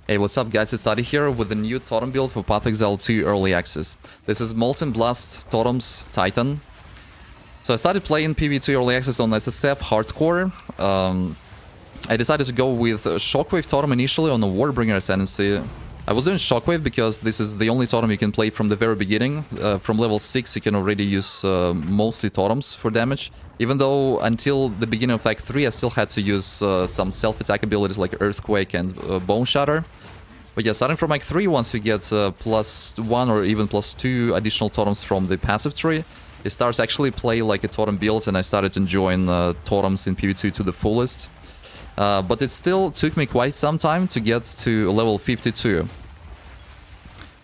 Hey, what's up guys, it's Adi here with the new Totem build for Path Exile 2 Early Access. This is Molten Blast Totems Titan. So I started playing PV2 Early Access on SSF Hardcore. I decided to go with Shockwave Totem initially on the Warbringer Ascendancy. I was doing Shockwave because this is the only Totem you can play from the very beginning. From level 6 you can already use mostly Totems for damage. Even though until the beginning of Act 3 I still had to use some self-attack abilities like Earthquake and Bone Shatter. But yeah, starting from Act 3, once you get +1 or even +2 additional Totems from the passive tree, it starts actually play like a Totem build, and I started enjoying Totems in PV2 to the fullest. But it still took me quite some time to get to level 52.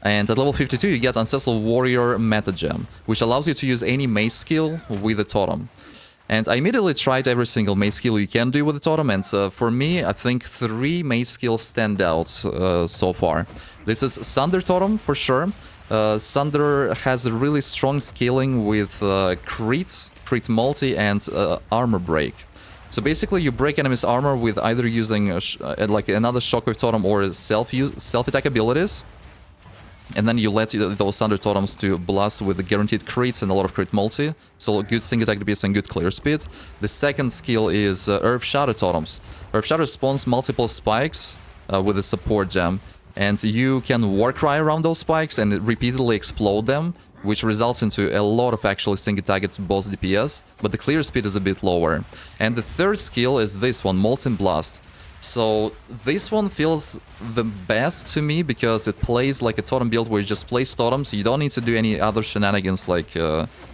And at level 52 you get Ancestral Warrior Meta Gem, which allows you to use any mace skill with a Totem. And I immediately tried every single mace skill you can do with the Totem, and for me, I think 3 mace skills stand out so far. This is Sunder Totem, for sure. Sunder has a really strong scaling with crit multi, and armor break. So basically you break enemy's armor with either using like another Shockwave Totem or self-attack abilities. And then you let those Sunder Totems to blast with guaranteed crits and a lot of crit multi. So good single attack DPS and good clear speed. The second skill is Earth Shatter Totems. Earth Shatter spawns multiple spikes with a support gem. And you can Warcry around those spikes and repeatedly explode them, which results into a lot of actually single target boss DPS, but the clear speed is a bit lower. And the third skill is this one, Molten Blast. So this one feels the best to me because it plays like a Totem build where you just place Totems, you don't need to do any other shenanigans like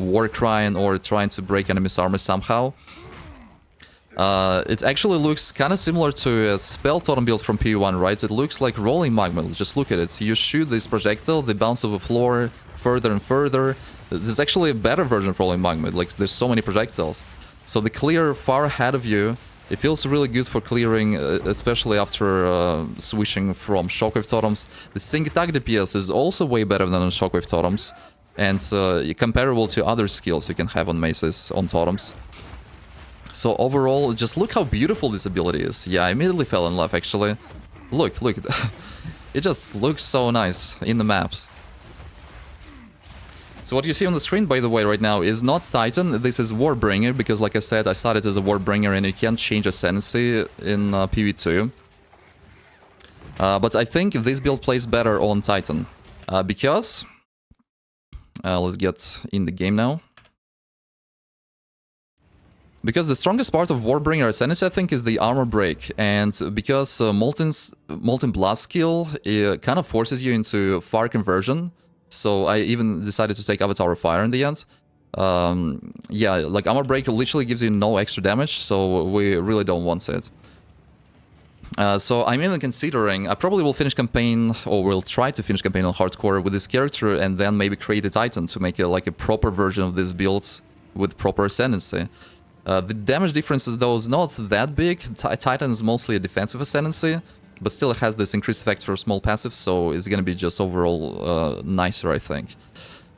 Warcrying or trying to break enemy's armor somehow. It actually looks kind of similar to a Spell Totem build from PoE1, right? It looks like Rolling Magma, just look at it. You shoot these projectiles, they bounce off the floor further and further. There's actually a better version of Rolling Magma, like there's so many projectiles. So they clear far ahead of you. It feels really good for clearing, especially after switching from Shockwave Totems. The single attack DPS is also way better than on Shockwave Totems, and comparable to other skills you can have on maces, on Totems. So overall, just look how beautiful this ability is. Yeah, I immediately fell in love, actually. Look, look. It just looks so nice in the maps. So what you see on the screen, by the way, right now is not Titan, this is Warbringer, because like I said, I started as a Warbringer and you can't change Ascendancy in PV2. But I think this build plays better on Titan, because... let's get in the game now. Because the strongest part of Warbringer Ascendancy, I think, is the armor break, and because Molten Blast skill kind of forces you into fire conversion. So I even decided to take Avatar of Fire in the end. Yeah, like Armor Break literally gives you no extra damage, so we really don't want it. So I'm even considering, I probably will finish campaign, or will try to finish campaign on Hardcore with this character, and then maybe create a Titan to make like a proper version of this build with proper Ascendancy. The damage difference though is not that big. Titan is mostly a defensive Ascendancy, but still it has this increased effect for small passive, so it's gonna be just overall nicer, I think.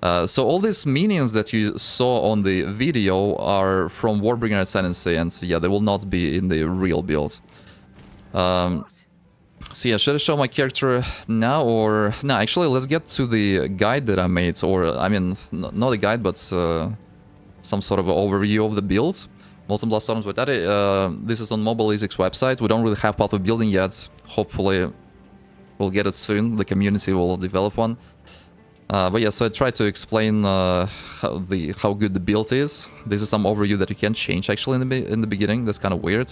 So all these minions that you saw on the video are from Warbringer Ascendancy, and yeah, they will not be in the real build. So yeah, should I show my character now, or... No, actually, let's get to the guide that I made, or, I mean, not a guide, but some sort of an overview of the build. Molten Blast Totems by Daddy. This is on Mobile Ezic's website. We don't really have path of building yet. Hopefully we'll get it soon. The community will develop one. But yeah, so I tried to explain how good the build is. This is some overview that you can change actually in the beginning. That's kind of weird.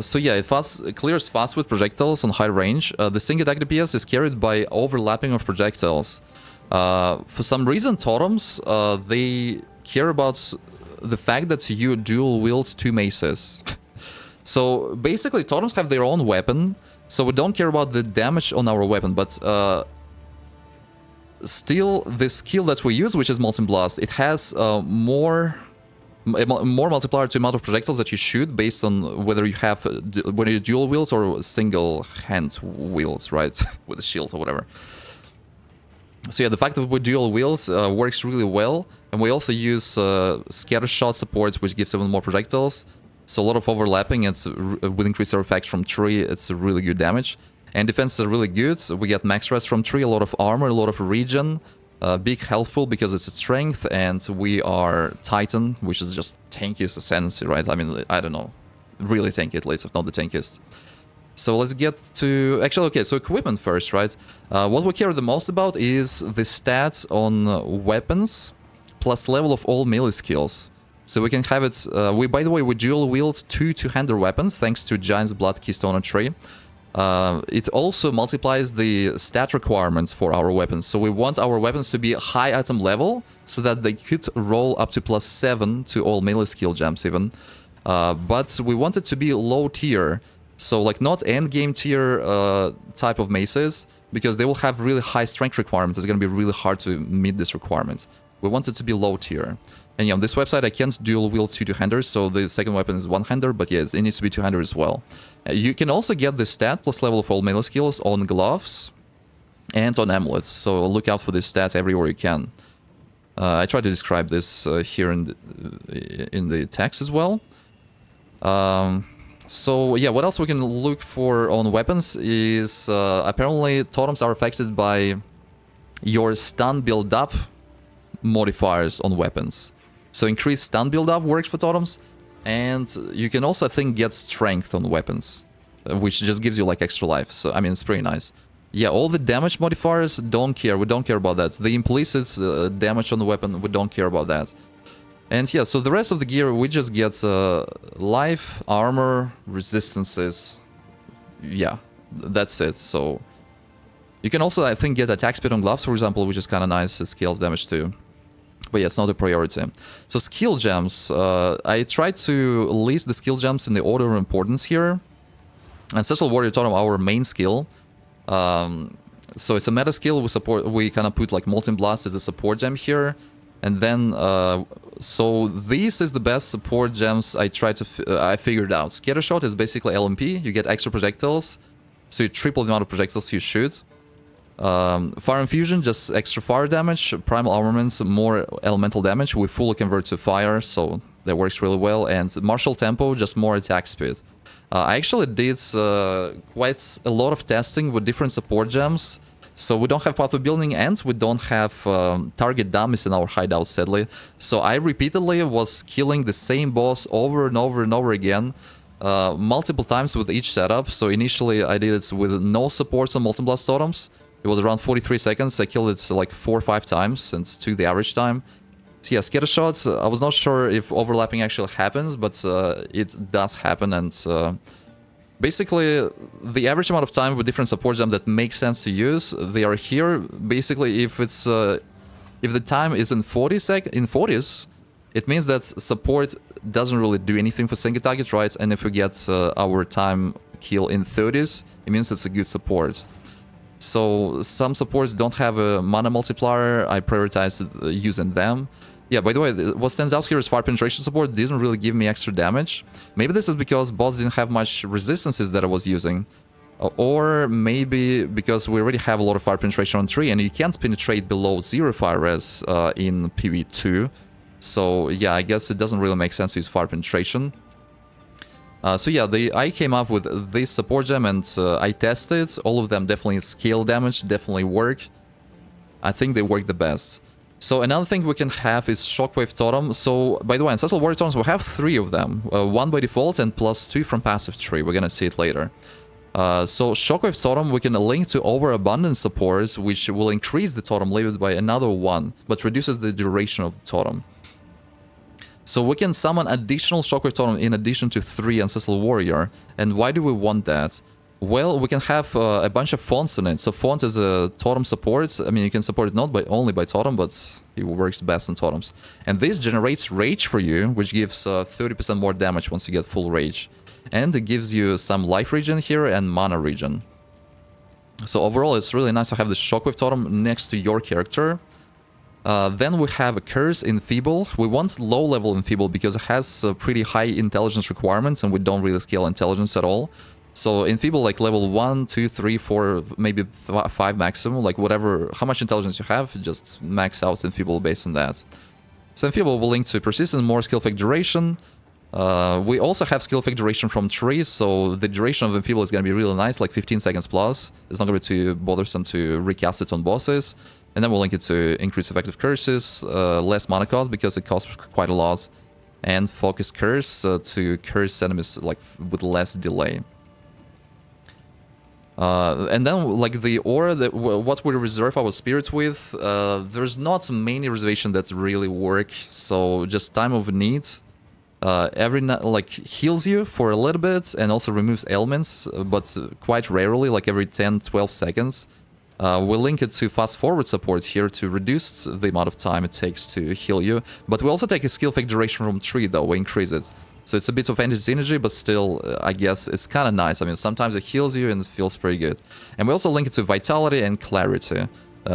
So yeah, it clears fast with projectiles on high range. The single attack DPS is carried by overlapping of projectiles. For some reason, Totems, they care about the fact that you dual wield 2 maces. So basically, Totems have their own weapon, so we don't care about the damage on our weapon, but still, the skill that we use, which is Molten Blast, it has more multiplier to amount of projectiles that you shoot based on whether you have whether you dual wields or single hand wields, right? With a shield or whatever. So yeah, the fact that we dual wields works really well, and we also use scatter shot support, which gives even more projectiles. So a lot of overlapping. It's with increased artifacts from tree. It's really good damage. And defense is really good. We get max rest from tree, a lot of armor, a lot of regen, big health pool because it's a strength, and we are Titan, which is just tankiest Ascendancy, right? I mean, I don't know. Really tanky at least, if not the tankiest. So let's get to... Actually, okay, so equipment first, right? What we care the most about is the stats on weapons plus level of all melee skills. So we can have it... by the way, we dual wield 2 two-hander weapons thanks to Giant's Blood Keystone and Tree. It also multiplies the stat requirements for our weapons. So we want our weapons to be high item level so that they could roll up to +7 to all melee skill gems even. But we want it to be low tier. So like not end game tier type of maces, because they will have really high strength requirements. It's going to be really hard to meet this requirement. We want it to be low tier. And yeah, on this website I can't dual wield 2 two-handers, so the second weapon is one-hander, but yeah, it needs to be two-hander as well. You can also get the stat plus level of all melee skills on gloves and on amulets, so look out for this stat everywhere you can. I try to describe this here in the text as well. So yeah, what else we can look for on weapons is apparently totems are affected by your stun build-up modifiers on weapons. So increased stun build-up works for totems, and you can also, I think, get strength on weapons, which just gives you like extra life. So I mean, it's pretty nice. Yeah, all the damage modifiers, don't care. We don't care about that. The implicit damage on the weapon, we don't care about that. And yeah, so the rest of the gear, we just get life, armor, resistances. Yeah, that's it. So you can also, I think, get attack speed on gloves, for example, which is kind of nice. It scales damage too. But yeah, it's not a priority. So skill gems. I tried to list the skill gems in the order of importance here. Ancestral Warrior Totem, our main skill. So it's a meta skill. We kind of put like Molten Blast as a support gem here. And then, so this is the best support gems I figured out. Scatter Shot is basically LMP. You get extra projectiles, so you triple the amount of projectiles you shoot. Fire Infusion, just extra fire damage. Primal Armaments, more elemental damage. We fully convert to fire, so that works really well. And Martial Tempo, just more attack speed. I actually did quite a lot of testing with different support gems. So we don't have Path of Building, and we don't have target dummies in our hideout, sadly. So I repeatedly was killing the same boss over and over and over again, multiple times with each setup. So initially I did it with no supports on Molten Blast Totems. It was around 43 seconds. I killed it like 4 or 5 times and took the average time. So yeah, Scatter Shots, I was not sure if overlapping actually happens, but it does happen. And basically, the average amount of time with different support gems that make sense to use, they are here. Basically, if it's if the time is in 40s, it means that support doesn't really do anything for single target, right? And if we get our time kill in 30s, it means it's a good support. So some supports don't have a mana multiplier. I prioritized using them. Yeah, by the way, what stands out here is fire penetration support didn't really give me extra damage. Maybe this is because boss didn't have much resistances that I was using. Or maybe because we already have a lot of fire penetration on 3, and you can't penetrate below 0 fire res in PV2. So yeah, I guess it doesn't really make sense to use fire penetration. So yeah, I came up with this support gem, and I tested. All of them definitely scale damage, definitely work. I think they work the best. So another thing we can have is Shockwave Totem. So, by the way, Ancestral Warrior Totems, we have 3 of them. 1 by default and +2 from passive tree. We're gonna see it later. So Shockwave Totem, we can link to Overabundance support, which will increase the totem limit by another 1, but reduces the duration of the totem. So we can summon additional Shockwave Totem in addition to 3 Ancestral Warrior. And why do we want that? Well, we can have a bunch of fonts in it. So font is a totem support. I mean, you can support it not only by totem, but it works best on totems. And this generates rage for you, which gives 30% more damage once you get full rage. And it gives you some life regen here and mana regen. So overall, it's really nice to have the Shockwave Totem next to your character. Then we have a Curse Enfeeble. We want low level Enfeeble because it has pretty high intelligence requirements, and we don't really scale intelligence at all. So Enfeeble like level 1, 2, 3, 4, maybe 5 maximum, like whatever, how much intelligence you have, just max out Enfeeble based on that. So Enfeeble will link to persistent, more skill effect duration. We also have skill effect duration from trees, so the duration of Enfeeble is going to be really nice, like 15 seconds plus. It's not going to be too bothersome to recast it on bosses. And then we'll link it to increase effective curses, less mana cost because it costs quite a lot, and focus curse to curse enemies like with less delay. And then, like, the aura, what we reserve our spirits with, there's not many reservations that really work, so just time of need. Like, heals you for a little bit and also removes ailments, but quite rarely, like every 10-12 seconds. We'll link it to fast forward support here to reduce the amount of time it takes to heal you, but we also take a skill effect duration from 3 though, we increase it. So it's a bit of anti-synergy, but still, I guess it's kind of nice. I mean, sometimes it heals you and it feels pretty good. And we also link it to vitality and clarity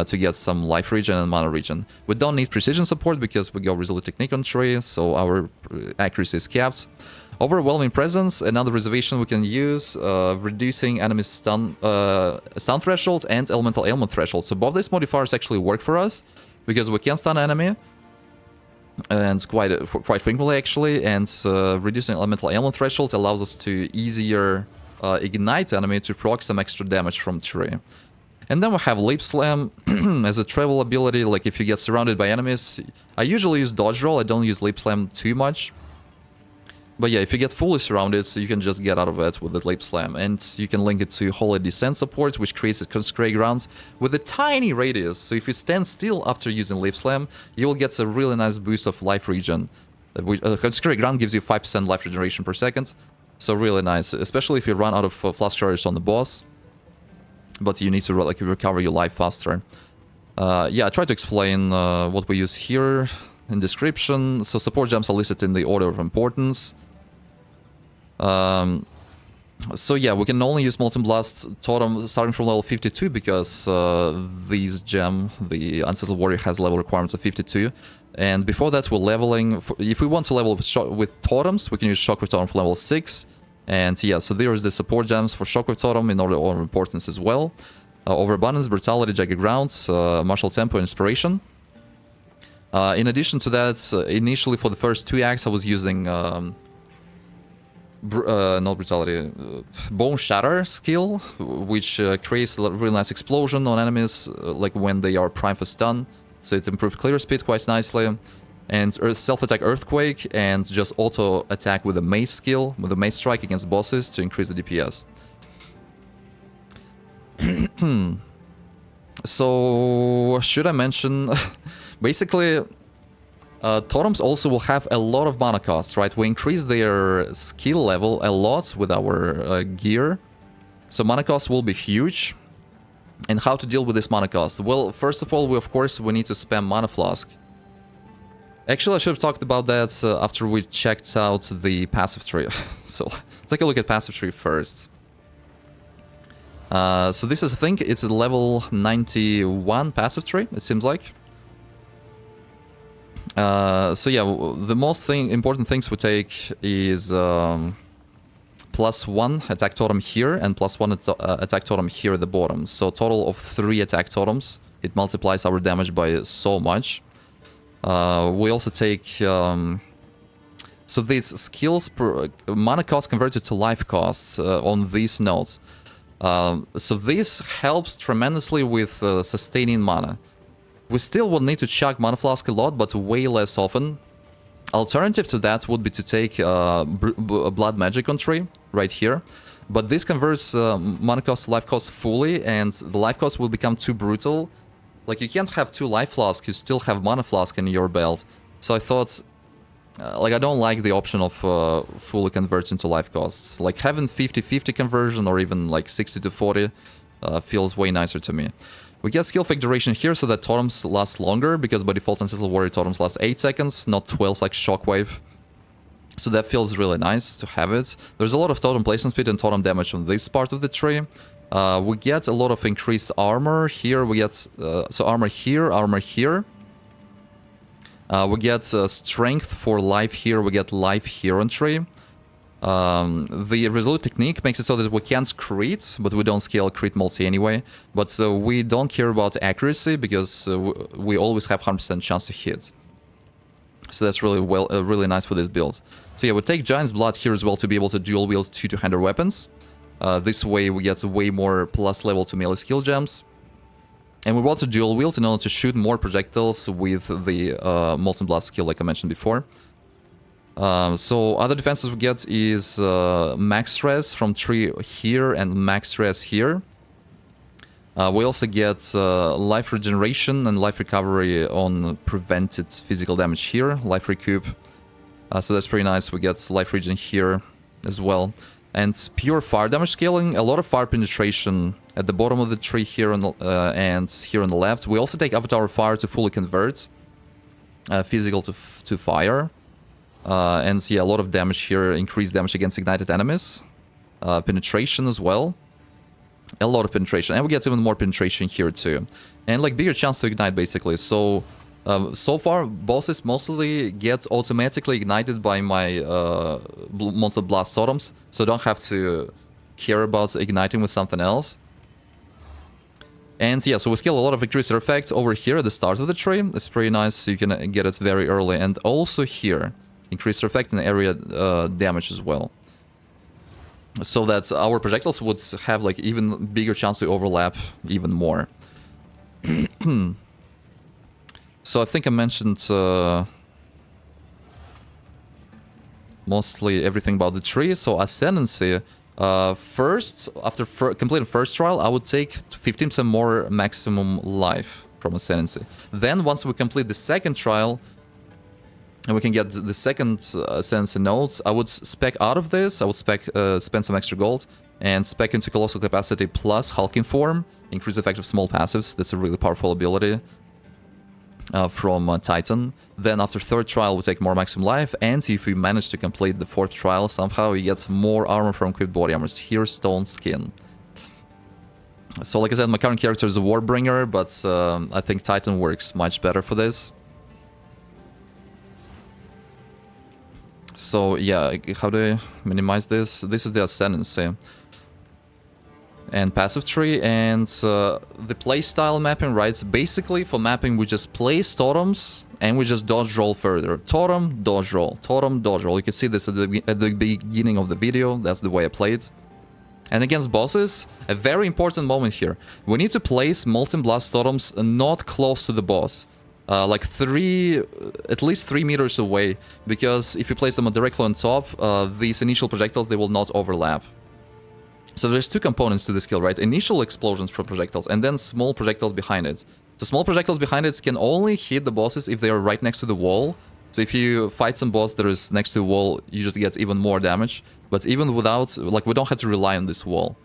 to get some life regen and mana regen. We don't need precision support because we go resolute technique on 3, so our accuracy is capped. Overwhelming presence, another reservation we can use, reducing enemy stun threshold and elemental ailment threshold. So both these modifiers actually work for us because we can stun enemy, and quite frequently actually, and reducing elemental ailment threshold allows us to easier ignite enemy to proc some extra damage from tree. And then we have Leap Slam as a travel ability, like if you get surrounded by enemies. I usually use Dodge Roll, I don't use Leap Slam too much. But yeah, if you get fully surrounded, you can just get out of it with the Leap Slam. And you can link it to Holy Descent support, which creates a Consecrated Ground with a tiny radius. So if you stand still after using Leap Slam, you will get a really nice boost of life regen. Consecrated Ground gives you 5% life regeneration per second. So really nice, especially if you run out of Flask Charges on the boss. But you need to like recover your life faster. Yeah, I tried to explain what we use here in description. So support gems are listed in the order of importance. So yeah, we can only use Molten Blast Totem starting from level 52 because this gem, the Ancestral Warrior, has level requirements of 52. And before that, we're leveling. If we want to level with Totems, we can use Shockwave Totem for level 6. And yeah, so there is the support gems for Shockwave Totem in order of importance as well. Overabundance, Brutality, Jagged Grounds, Martial Tempo, Inspiration. In addition to that, initially for the first 2 acts, I was using not Brutality, Bone Shatter skill, which creates a really nice explosion on enemies, like when they are primed for stun. So it improves clear speed quite nicely. And self-attack Earthquake, and just auto-attack with a Mace skill, with a Mace Strike against bosses to increase the DPS. So, should I mention... Basically, Totems also will have a lot of mana costs, right? We increase their skill level a lot with our gear. So mana costs will be huge. And how to deal with this mana cost? Well, first of all, we need to spam Mana Flask. Actually, I should have talked about that after we checked out the passive tree. So, let's take a look at passive tree first. So this is, I think, it's a level 91 passive tree, it seems like. So yeah, the most important things we take is +1 attack totem here and +1 attack totem here at the bottom. So total of 3 attack totems. It multiplies our damage by so much. We also take... so these skills, mana cost converted to life costs on these nodes. So this helps tremendously with sustaining mana. We still will need to chuck Mana Flask a lot, but way less often. Alternative to that would be to take Blood Magic on tree, right here. But this converts mana cost to life cost fully, and the life cost will become too brutal. Like, you can't have 2 life flasks, you still have Mana Flask in your belt. So I thought, like, I don't like the option of fully converting to life costs. Like, having 50-50 conversion or even like 60-40 feels way nicer to me. We get skill effect duration here so that totems last longer, because by default Ancestral Warrior totems last 8 seconds, not 12 like Shockwave. So that feels really nice to have it. There's a lot of totem placement speed and totem damage on this part of the tree. We get a lot of increased armor here. We get so armor here, armor here. We get strength for life here. We get life here on tree. The resolute technique makes it so that we can't crit, but we don't scale crit multi anyway. But we don't care about accuracy because we always have 100% chance to hit. So that's really really nice for this build. So yeah, we take Giant's Blood here as well to be able to dual wield 2 two-hander weapons. This way we get way more plus level to melee skill gems. And we want to dual wield in order to shoot more projectiles with the Molten Blast skill, like I mentioned before. So other defenses we get is max res from tree here and max res here. We also get life regeneration and life recovery on prevented physical damage here, life recoup. So that's pretty nice. We get life regen here as well. And pure fire damage scaling, a lot of fire penetration at the bottom of the tree here on the, and here on the left. We also take Avatar Fire to fully convert physical to fire. And yeah, a lot of damage here, increased damage against ignited enemies. Penetration as well. A lot of penetration, and we get even more penetration here too. And like bigger chance to ignite basically. So, so far bosses mostly get automatically ignited by my Molten Blast Totems. So don't have to care about igniting with something else. And yeah, so we scale a lot of increaser effect over here at the start of the tree. It's pretty nice, you can get it very early. And also here, increaser effect and area damage as well. So that our projectiles would have like even bigger chance to overlap even more. So I think I mentioned mostly everything about the tree. So Ascendancy, first, after completing first trial, I would take 15% more maximum life from Ascendancy. Then once we complete the second trial, and we can get the second Ascendancy nodes, I would spec out of this, I would spend some extra gold, and spec into Colossal Capacity plus Hulking Form, increase the effect of small passives. That's a really powerful ability from Titan. Then after third trial, we take more maximum life, and if we manage to complete the fourth trial, somehow we get more armor from equipped body armors. Here, Stone Skin. So like I said, my current character is a Warbringer, but I think Titan works much better for this. So yeah, how do I minimize this? This is the Ascendancy. And passive tree, and the playstyle mapping, right? Basically, for mapping, we just place totems, and we just dodge roll further. Totem, dodge roll. Totem, dodge roll. You can see this at the beginning of the video. That's the way I play it. And against bosses, a very important moment here. We need to place Molten Blast Totems not close to the boss. Like at least 3 meters away, because if you place them directly on top, these initial projectiles, they will not overlap. So there's two components to the skill, right? Initial explosions from projectiles, and then small projectiles behind it. The small projectiles behind it can only hit the bosses if they are right next to the wall. So if you fight some boss that is next to the wall, you just get even more damage. But even without, like, we don't have to rely on this wall.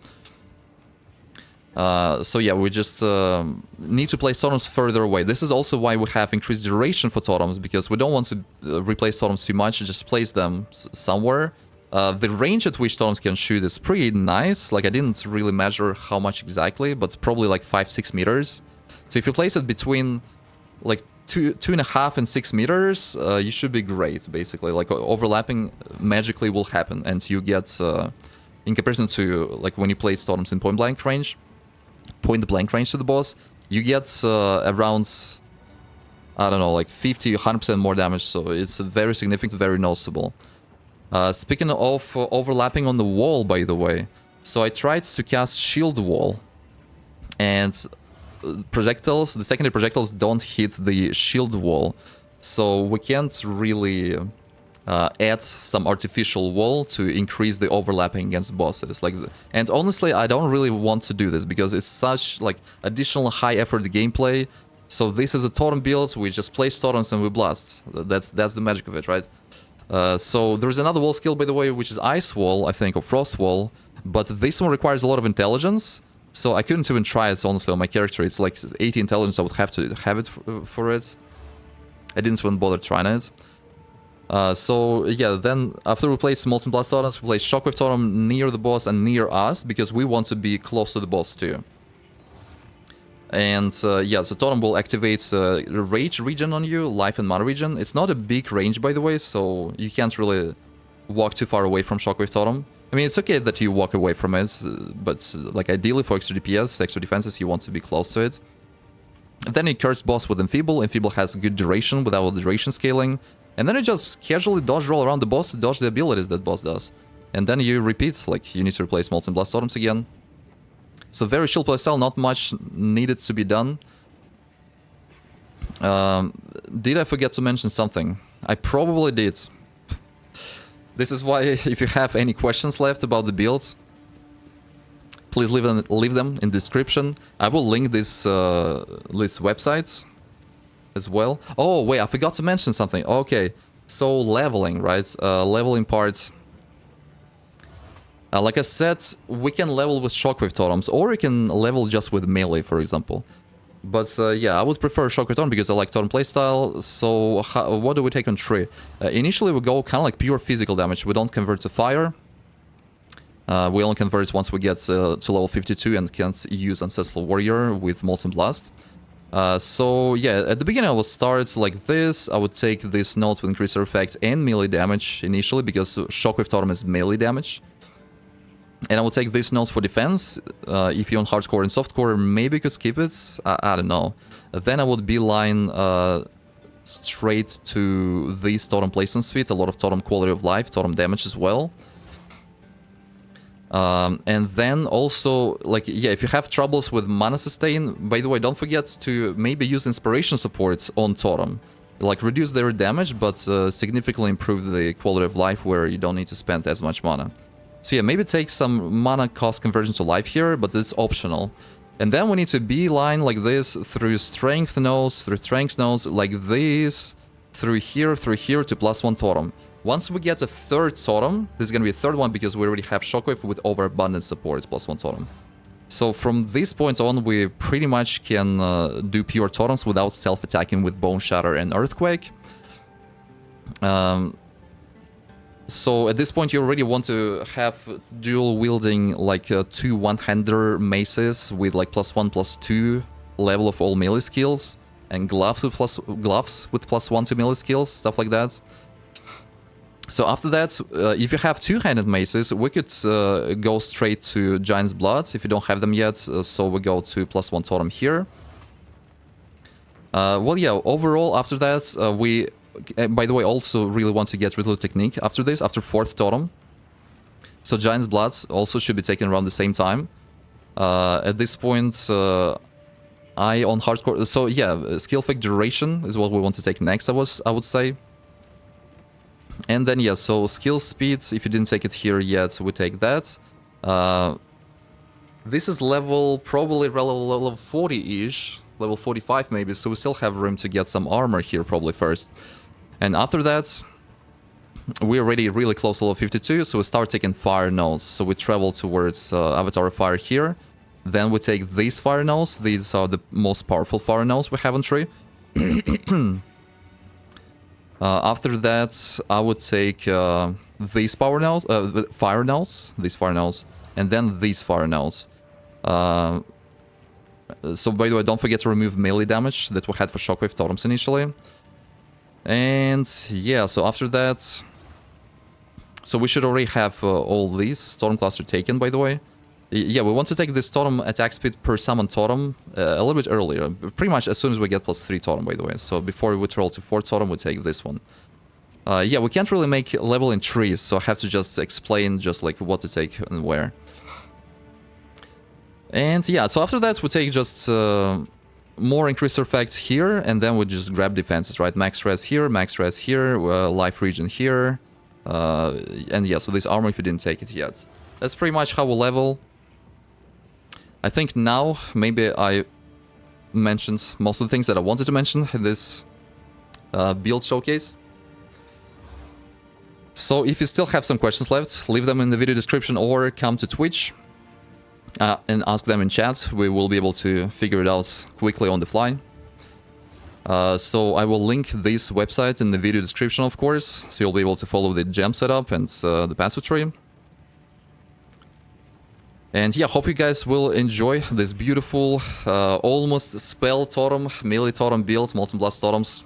So yeah, we just need to place totems further away. This is also why we have increased duration for totems, because we don't want to replace totems too much, just place them somewhere. The range at which totems can shoot is pretty nice. Like, I didn't really measure how much exactly, but probably like 5-6 meters. So if you place it between like 2.5 and 6 meters, you should be great, basically. Like, overlapping magically will happen, and you get, in comparison to like when you place totems in point blank range to the boss, you get around, I don't know, like 50-100% more damage, so it's very significant, very noticeable. Speaking of overlapping on the wall, by the way, so I tried to cast Shield Wall, and projectiles, the secondary projectiles don't hit the shield wall, so we can't really add some artificial wall to increase the overlapping against bosses. Like, and honestly, I don't really want to do this because it's such like additional high effort gameplay. So this is a totem build. We just place totems and we blast. That's the magic of it, right? So there's another wall skill, by the way, which is Ice Wall, I think, or Frost Wall. But this one requires a lot of intelligence. So I couldn't even try it, honestly, on my character. It's like 80 intelligence, I would have to have it for it. I didn't even bother trying it. So yeah, then after we place Molten Blast Totems, we place Shockwave Totem near the boss and near us, because we want to be close to the boss too. And yeah, the Totem will activate Rage Regen on you, Life and Mana Regen. It's not a big range, by the way, so you can't really walk too far away from Shockwave Totem. I mean, it's okay that you walk away from it, but like ideally for extra DPS, extra defenses, you want to be close to it. Then you curse boss with Enfeeble. Enfeeble has good duration without duration scaling. And then you just casually dodge roll around the boss to dodge the abilities that boss does. And then you repeat, like, you need to replace Molten Blast Totems again. So very chill playstyle, not much needed to be done. Did I forget to mention something? I probably did. This is why, if you have any questions left about the build, please leave them in the description. I will link this website as well. Oh, wait, I forgot to mention something. Okay, so leveling, right? Leveling parts. Like I said, we can level with Shockwave Totems, or you can level just with melee, for example. But yeah, I would prefer Shockwave Totem because I like Totem playstyle. So what do we take on tree? Initially we go kind of like pure physical damage. We don't convert to fire. We only convert once we get to level 52 and can use Ancestral Warrior with Molten Blast. So yeah, at the beginning I would start like this. I would take this note with increaser effect and melee damage initially because Shockwave Totem is melee damage. And I will take these notes for defense. If you're on hardcore and softcore, maybe you could skip it. I don't know. Then I would beeline straight to this totem placement suite. A lot of totem quality of life, totem damage as well. And then also, like, yeah, if you have troubles with mana sustain, by the way, don't forget to maybe use inspiration supports on totem. Like, reduce their damage, but significantly improve the quality of life where you don't need to spend as much mana. So yeah, maybe take some mana cost conversion to life here, but it's optional. And then we need to beeline like this through strength nodes, like this, through here to +1 totem. Once we get a third totem, this is gonna be a third one because we already have Shockwave with overabundant support, +1 totem. So from this point on, we pretty much can do pure totems without self-attacking with Bone Shatter and Earthquake. So at this point you already want to have dual wielding like 2 one-hander maces with like +1/+2 level of all melee skills, and gloves with +1 to melee skills, stuff like that. So after that, if you have two-handed maces, we could go straight to Giant's Blood if you don't have them yet, so we go to +1 totem here. Well, yeah, overall after that, we, by the way, also really want to get rid of the technique after this, after 4th totem. So Giant's Blood also should be taken around the same time. At this point, I on hardcore, so yeah, skill effect duration is what we want to take next, I would say. And then yeah, so skill speed, if you didn't take it here yet, we take that. This is level, probably level 40-ish, level 45 maybe, so we still have room to get some armor here probably first. And after that, we're already really close to level 52, so we start taking fire nodes. So we travel towards Avatar of Fire here. Then we take these fire nodes. These are the most powerful fire nodes we have on tree. After that, I would take these fire nodes, and then these fire nodes. So by the way, don't forget to remove melee damage that we had for Shockwave Totems initially. And yeah, so after that, so we should already have all these totem cluster taken, by the way. Yeah, we want to take this totem attack speed per summon totem a little bit earlier, pretty much as soon as we get +3 totem, by the way. So before we roll to 4 totem, we take this one. Yeah, we can't really make level in trees, so I have to just explain just like what to take and where. And yeah, so after that we take just more increaser effect here, and then we just grab defenses, right? Max res here, life regen here. And yeah, so this armor if you didn't take it yet. That's pretty much how we level. I think now maybe I mentioned most of the things that I wanted to mention in this build showcase. So if you still have some questions left, leave them in the video description or come to Twitch and ask them in chat. We will be able to figure it out quickly on the fly. So I will link this website in the video description, of course, so you'll be able to follow the gem setup and the passive tree. And yeah, hope you guys will enjoy this beautiful, almost spell totem, melee totem build, Molten Blast Totems.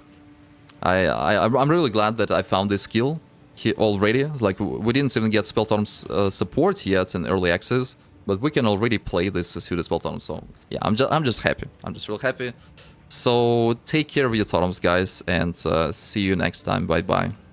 I'm really glad that I found this skill here already. It's like, we didn't even get spell totems support yet in early access, but we can already play this suited spell totem. So yeah, I'm just happy. I'm just real happy. So take care of your totems, guys, and see you next time. Bye bye.